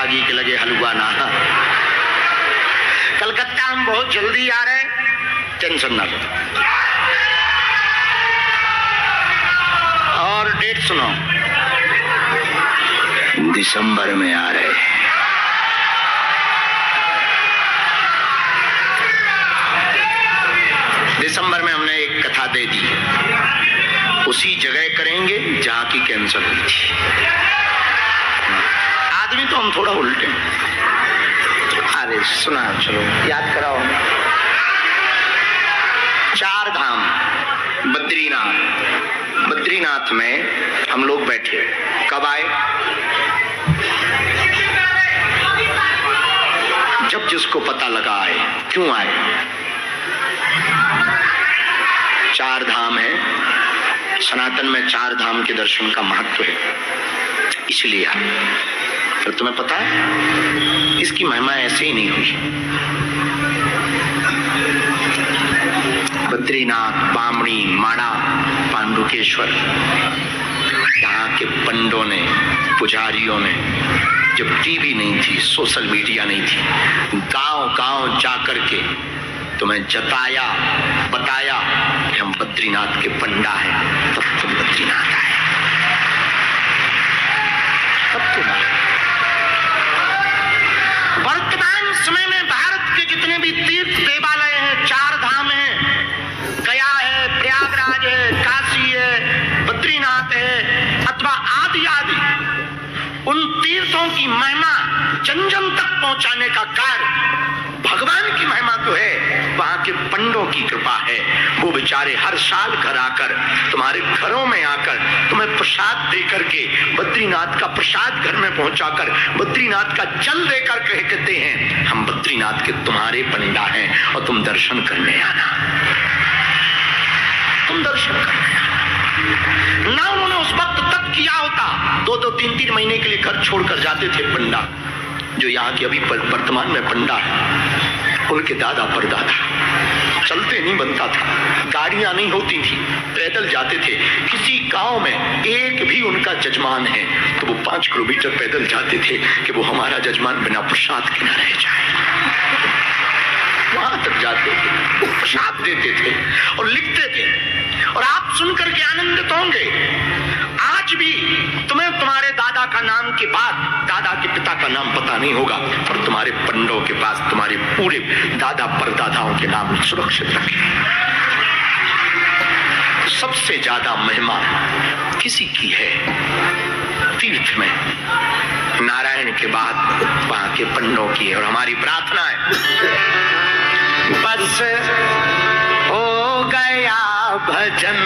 बागी के लगे हलवा ना। कलकत्ता हम बहुत जल्दी आ रहे हैं, टेंशन ना लो। और डेट सुनो, दिसंबर में आ रहे हैं। दिसंबर में हमने एक कथा दे दी, उसी जगह करेंगे जहां की कैंसर हुई थी। आदमी तो हम थोड़ा उल्टे। अरे सुना, चलो याद कराओ। 4 धाम, बद्रीनाथ। बद्रीनाथ में हम लोग बैठे, कब आए? जब जिसको पता लगा आए। क्यों आए? 4 धाम है, सनातन में 4 धाम के दर्शन का महत्व है, इसलिए आए। फिर तुम्हें पता है इसकी महिमा ऐसे ही नहीं हुई। बद्रीनाथ, बामणी, माणा, पांडुकेश्वर, यहाँ के पंडों ने, पुजारियों ने, जब टीवी नहीं थी, सोशल मीडिया नहीं थी, गांव-गांव जाकर के तुम्हें जताया, बताया कि हम बद्रीनाथ के पंडा हैं, तब तुम बद्रीनाथ आए। तब तुम आए। वर्तमान समय में भारत के जितने भी तीर्थ देवालय हैं, 4 धाम हैं, गया है, प्रयागराज है, काशी है, बद्रीनाथ है, अथवा आदि आदि, उन तीर्थों की महिमा जन जन तक पहुंचाने का कार्य भगवान की महिमा तो है, वहां के पंडों की कृपा है। वो बेचारे हर साल घर आकर, तुम्हारे घरों में आकर, तुम्हें प्रसाद दे करके, बद्रीनाथ का प्रसाद घर में पहुंचाकर, बद्रीनाथ का जल देकर कहते हैं हम बद्रीनाथ के तुम्हारे पंडा हैं और तुम दर्शन करने आना। तुम दर्शन करने आना। ना उन्होंने उस वक्त तक किया होता, 2-2, 3-3 महीने के लिए घर छोड़कर जाते थे पंडा। जो यहाँ के अभी वर्तमान में पंडा है, उनके दादा परदादा चलते नहीं बनता था, गाड़ियां नहीं होती थी, पैदल जाते थे। किसी गांव में एक भी उनका जजमान है तो वो 5 किलोमीटर पैदल जाते थे कि वो हमारा जजमान बिना प्रसाद के न रह जाए। वहां तक जाते थे, वो प्रसाद देते थे और लिखते थे। और आप सुनकर के आनंदित होंगे, आज भी तुम्हें तुम्हारे दादा का नाम के बाद दादा के पिता का नाम पता नहीं होगा, पर तुम्हारे पंडों के पास तुम्हारे पूरे दादा परदादाओं के नाम सुरक्षित रखे। सबसे ज्यादा महिमा किसी की है तीर्थ में, नारायण के बाद वहां के पंडों की है। और हमारी प्रार्थना है, बस हो गया भजन,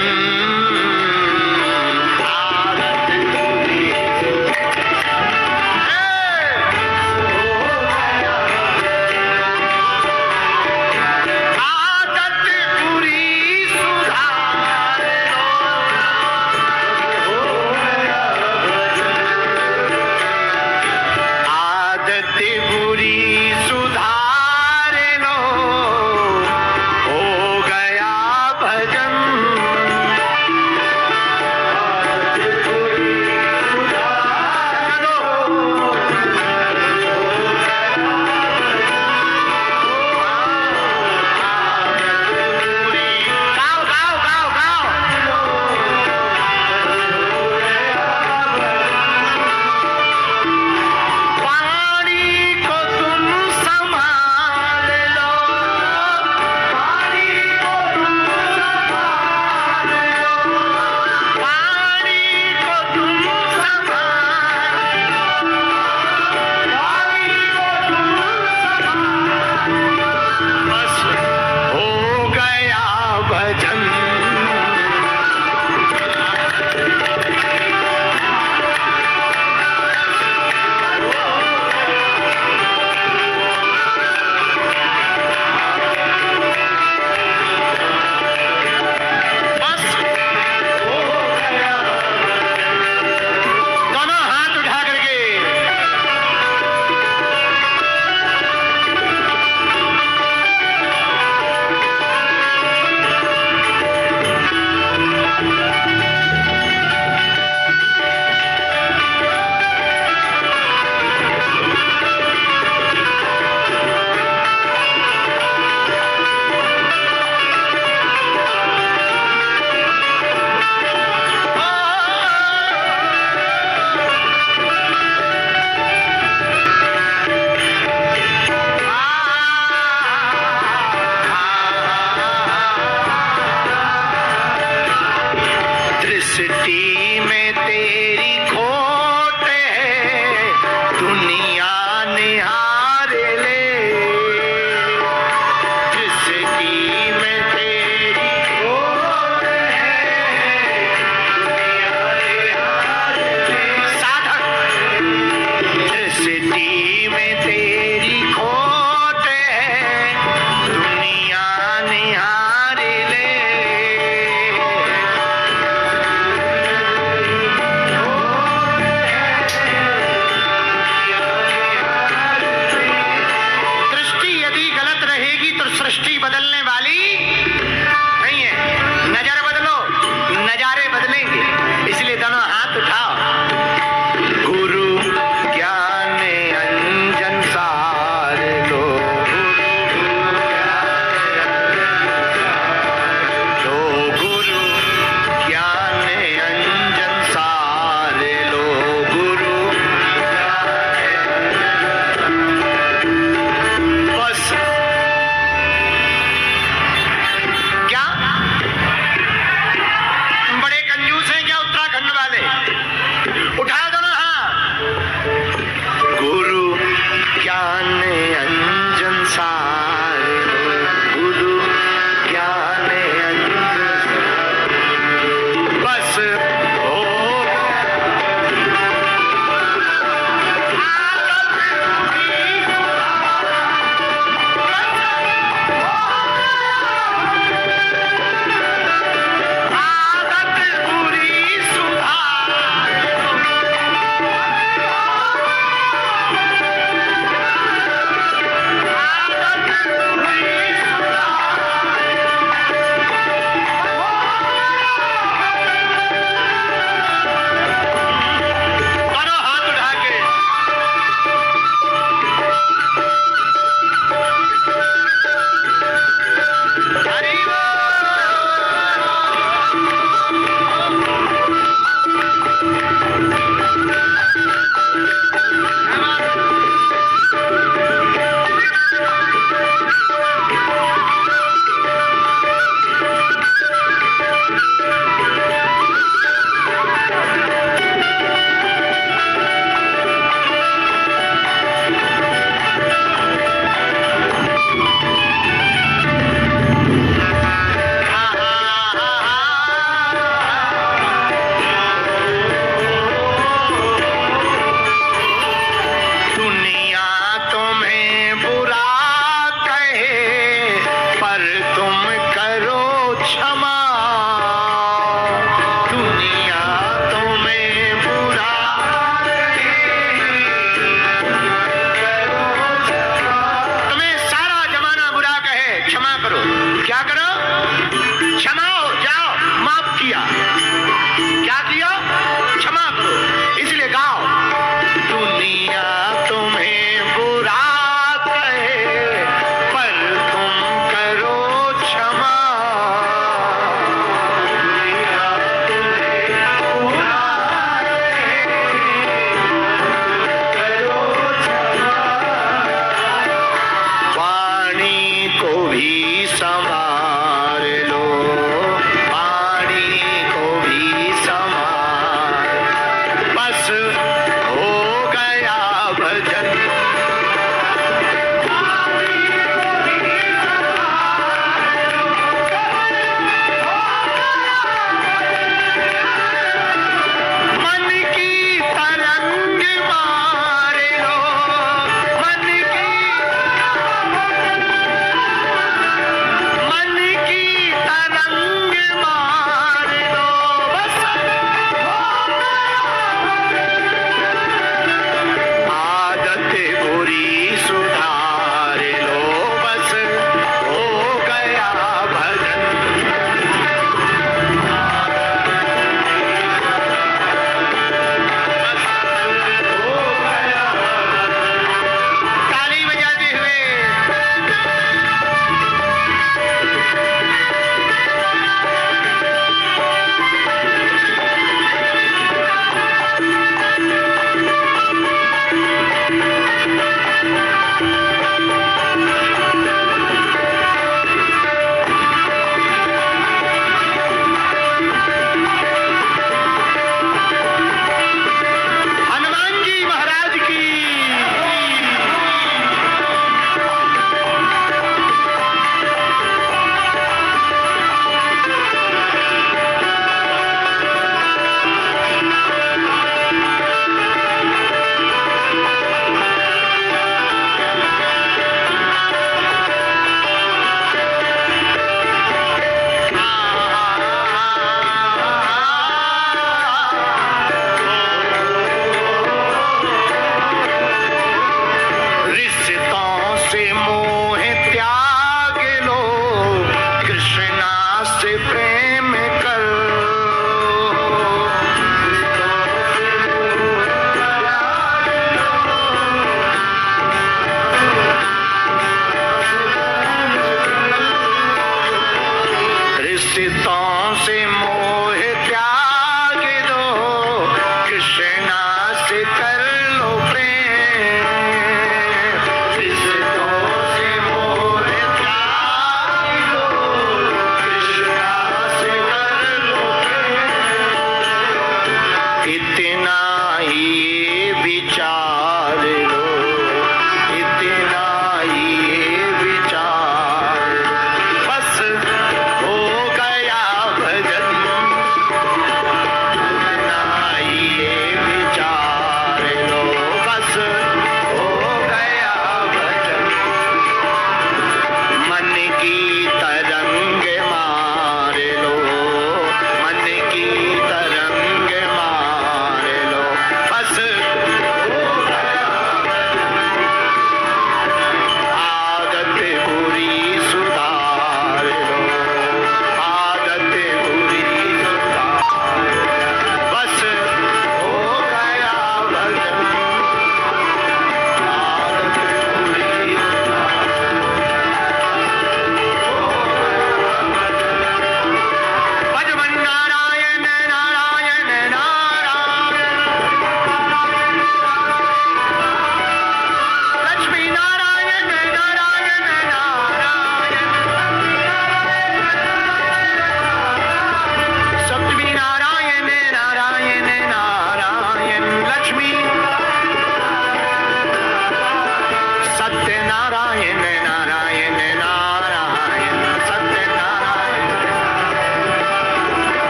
नारायण नारायण नारायण सत्यनारायण।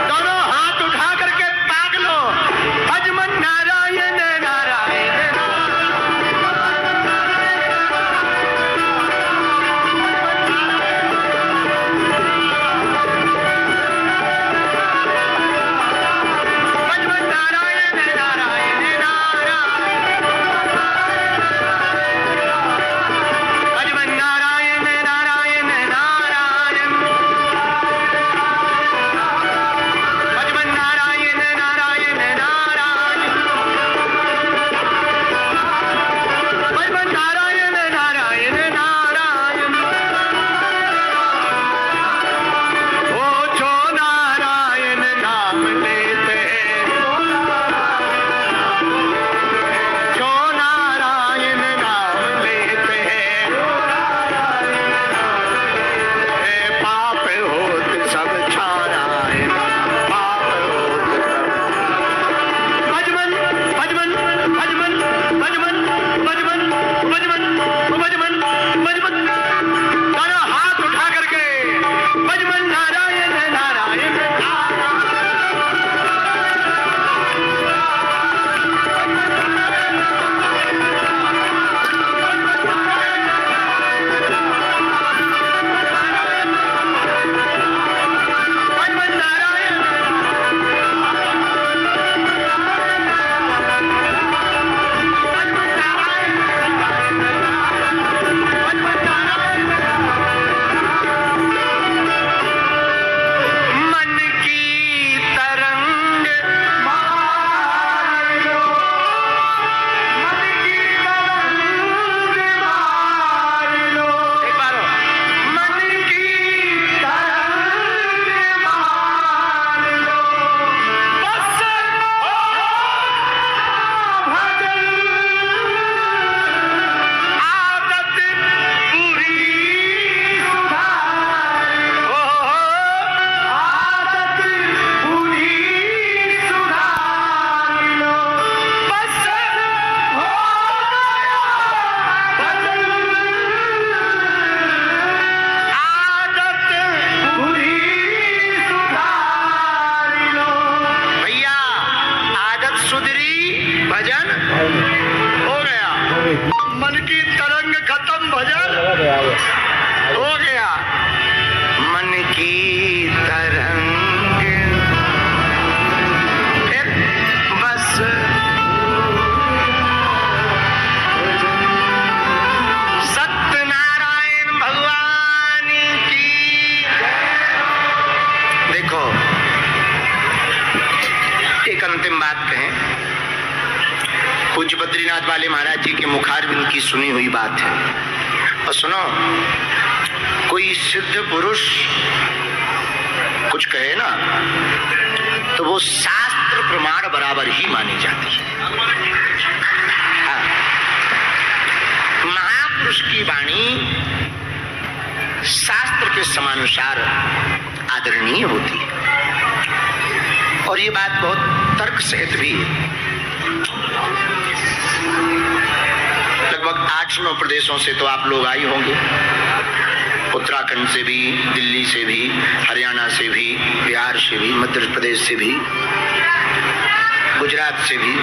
दोनों हाथ उठा करके ताक लो, भज मन नारायण नारायण हो गया। मन की तरंग फिर बस सत्यनारायण भगवान की। देखो एक अंतिम बात कहें, पूज्य बद्रीनाथ वाले महाराज जी के मुखारबिंद की सुनी हुई बात है। और सुनो, कोई सिद्ध पुरुष कुछ कहे ना तो वो शास्त्र प्रमाण बराबर ही मानी जाती है। हाँ। महापुरुष की वाणी शास्त्र के समानुसार आदरणीय होती है और ये बात बहुत तर्क सहित भी है। लगभग 8-9 प्रदेशों से तो आप लोग आए होंगे, उत्तराखंड से भी, दिल्ली से भी, हरियाणा से भी, बिहार से भी, मध्य प्रदेश से भी, गुजरात से भी।